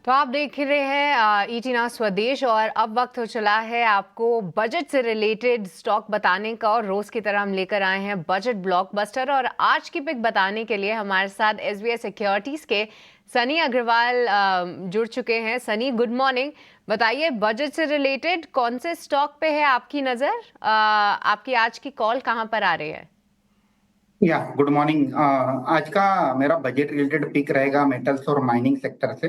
तो आप देख रहे हैं ईटी नाउ स्वदेश और अब वक्त हो चला है आपको बजट से रिलेटेड स्टॉक बताने का। और रोज की तरह हम लेकर आए हैं बजट ब्लॉकबस्टर और आज की पिक बताने के लिए हमारे साथ एसबीआई सिक्योरिटीज के सनी अग्रवाल जुड़ चुके हैं। Sunny, good morning. बताइए, बजट से रिलेटेड कौन से स्टॉक पे है आपकी नज़र? आपकी आज की कॉल कहाँ पर आ रही है? या गुड मॉर्निंग। आज का मेरा बजट रिलेटेड पिक रहेगा मेटल्स और माइनिंग सेक्टर से।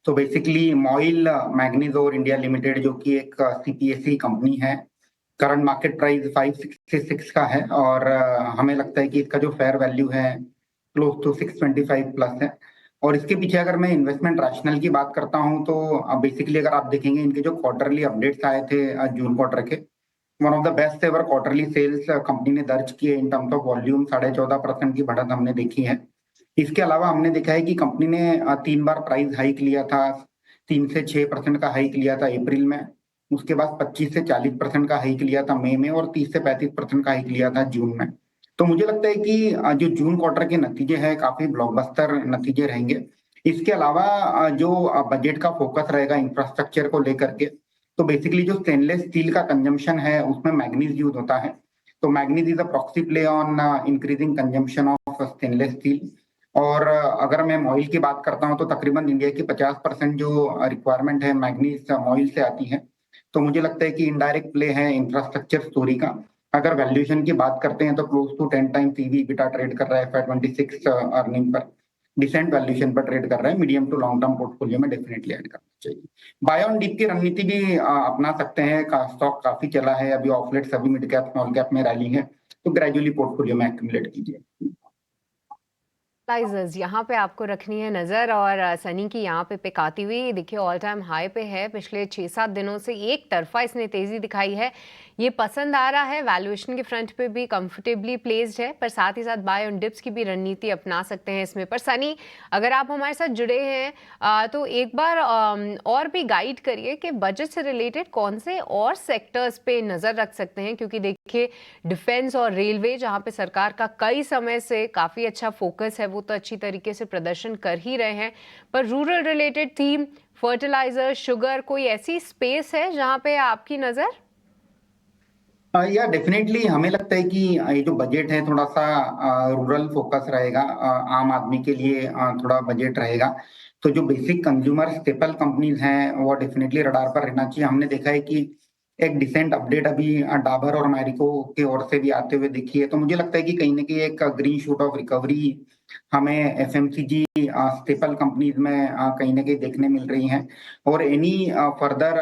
तो बेसिकली मॉइल मैग्नीज और इंडिया लिमिटेड, जो कि एक सीपीएसई कंपनी है। करंट मार्केट प्राइस 566 का है और हमें लगता है कि इसका जो फेयर वैल्यू है क्लोज टू 625 प्लस है। और इसके पीछे अगर मैं इन्वेस्टमेंट रैशनल की बात करता हूं तो बेसिकली अगर आप देखेंगे इनके जो क्वार्टरली अपडेट्स आए थे जून क्वार्टर के, one of the best ever quarterly sales company ने दर्ज किए इन टर्म्स ऑफ वॉल्यूम। 14.5% की बढ़त हमने देखी है। इसके अलावा हमने देखा है कि कंपनी ने 3 बार प्राइस हाइक लिया था। 3 से 6% का हाइक लिया था अप्रैल में। उसके बाद 25 से 40% का हाइक लिया था मई में और 30 से 35% का हाइक लिया था जून में। तो मुझे लगता है कि जो जून क्वार्टर के नतीजे हैं काफी ब्लॉकबस्टर नतीजे रहेंगे। इसके अलावा जो बजट का फोकस रहेगा इंफ्रास्ट्रक्चर को लेकर के, तो बेसिकली जो स्टेनलेस स्टील का कंजम्पशन है उसमें मैग्नीज यूज होता है। तो manganese is a proxy play on increasing consumption of stainless steel. और अगर मैं मॉइल की बात करता हूं तो तकरीबन इंडिया की 50% जो रिक्वायरमेंट है मैग्नीज मॉइल से आती है। तो मुझे लगता है कि इनडायरेक्ट प्ले है इंफ्रास्ट्रक्चर स्टोरी का। अगर वैल्यूएशन की बात करते हैं तो close to 10 times EV EBITDA trade कर रहा है FY26 earning per. Decent valuation पर ट्रेड कर रहा है। Medium to long term portfolio में डेफिनेटली ऐड करना चाहिए। बाय ऑन डिप की रणनीति भी अपना सकते हैं। स्टॉक काफी चला है अभी ऑफ लेट, सभी मिड कैप स्मॉल कैप में रैली है। तो ग्रेजुअली पोर्टफोलियो में एक्यूमुलेट कीजिए। एनालाइजर्स यहाँ पे आपको रखनी है नज़र। और सनी की यहाँ पे पिक आती हुई देखिए ऑल टाइम हाई पे है। पिछले 6-7 दिनों से एक तरफा इसने तेज़ी दिखाई है। ये पसंद आ रहा है। वैल्यूएशन के फ्रंट पे भी कंफर्टेबली प्लेस्ड है, पर साथ ही साथ बाय ऑन डिप्स की भी रणनीति अपना सकते हैं इसमें। पर सनी, अगर आप हमारे साथ जुड़े हैं तो एक बार और भी गाइड करिए कि बजट से रिलेटेड कौन से और सेक्टर्स पे नज़र रख सकते हैं। क्योंकि देखिए डिफेंस और रेलवे, जहाँ पे सरकार का कई समय से काफ़ी अच्छा फोकस है, वो तो अच्छी तरीके से प्रदर्शन कर ही रहे हैं। पर rural related theme, fertilizer, sugar, कोई ऐसी स्पेस है जहां पे आपकी नजर? या डेफिनेटली हमें लगता है कि ये जो बजट है थोड़ा सा रूरल फोकस रहेगा। आम आदमी के लिए थोड़ा बजट रहेगा। तो जो बेसिक कंज्यूमर स्टेपल कंपनीज हैं वो डेफिनेटली रडार पर रहना चाहिए। हमने देखा है कि एक डिसेंट अपडेट अभी डाबर और मैरिको की ओर से भी आते हुए दिखी है। तो मुझे लगता है कि कहीं ना कहीं एक ग्रीन शूट ऑफ रिकवरी हमें एफएमसीजी स्टेपल कंपनीज में कहीं ना कहीं देखने मिल रही हैं। और एनी फर्दर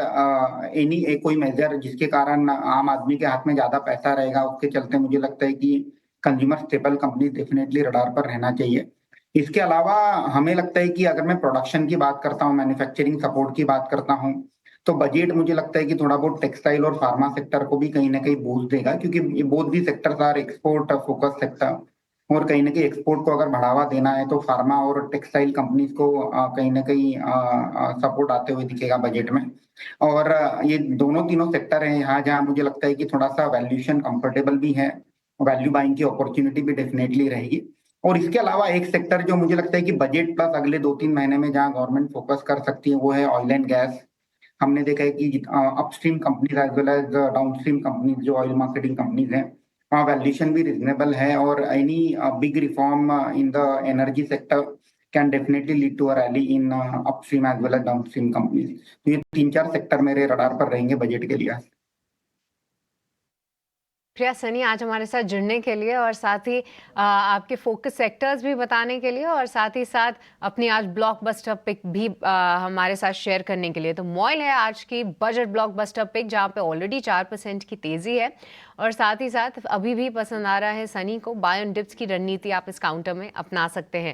एनी कोई मेजर जिसके कारण आम आदमी के हाथ में ज्यादा पैसा रहेगा, उसके चलते मुझे लगता है कि consumer staple company definitely radar पर रहना चाहिए। इसके अलावा हमें लगता है कि अगर मैं प्रोडक्शन की बात करता हूँ, मैन्युफैक्चरिंग सपोर्ट की बात करता हूँ, तो बजट मुझे लगता है कि थोड़ा बहुत टेक्सटाइल और फार्मा सेक्टर को भी कहीं ना कहीं बूस्ट देगा। क्योंकि ये बोथ भी sectors are export focus sector. और कहीं ना कहीं एक्सपोर्ट को अगर बढ़ावा देना है तो फार्मा और टेक्सटाइल कंपनीज को कहीं ना कहीं सपोर्ट आते हुए दिखेगा बजट में। और ये दोनों तीनों सेक्टर हैं यहाँ जहाँ मुझे लगता है कि थोड़ा सा वैल्यूएशन कंफर्टेबल भी है। वैल्यू बाइंग की अपॉर्चुनिटी भी डेफिनेटली रहेगी। और इसके अलावा एक सेक्टर जो मुझे लगता है कि बजट प्लस अगले 2-3 महीने में जहाँ गवर्नमेंट फोकस कर सकती है वो है ऑयल एंड गैस। हमने देखा है कि upstream companies as well as downstream companies जो ऑयल मार्केटिंग कंपनीज हैं, वहाँ वैल्यूएशन भी रिजनेबल है। और any big reform in the energy sector can definitely lead to a rally in upstream as well as downstream companies. तो ये 3-4 sector मेरे radar पर रहेंगे बजट के लिए। प्रिया सनी, आज हमारे साथ जुड़ने के लिए और साथ ही आपके फोकस सेक्टर्स भी बताने के लिए और साथ ही साथ अपनी आज ब्लॉकबस्टर पिक भी हमारे साथ शेयर करने के लिए। तो मॉइल है आज की बजट ब्लॉकबस्टर पिक, जहां पे ऑलरेडी 4% की तेजी है। और साथ ही साथ अभी भी पसंद आ रहा है सनी को बाय ऑन डिप्स की रणनीति, आप इस काउंटर में अपना सकते हैं।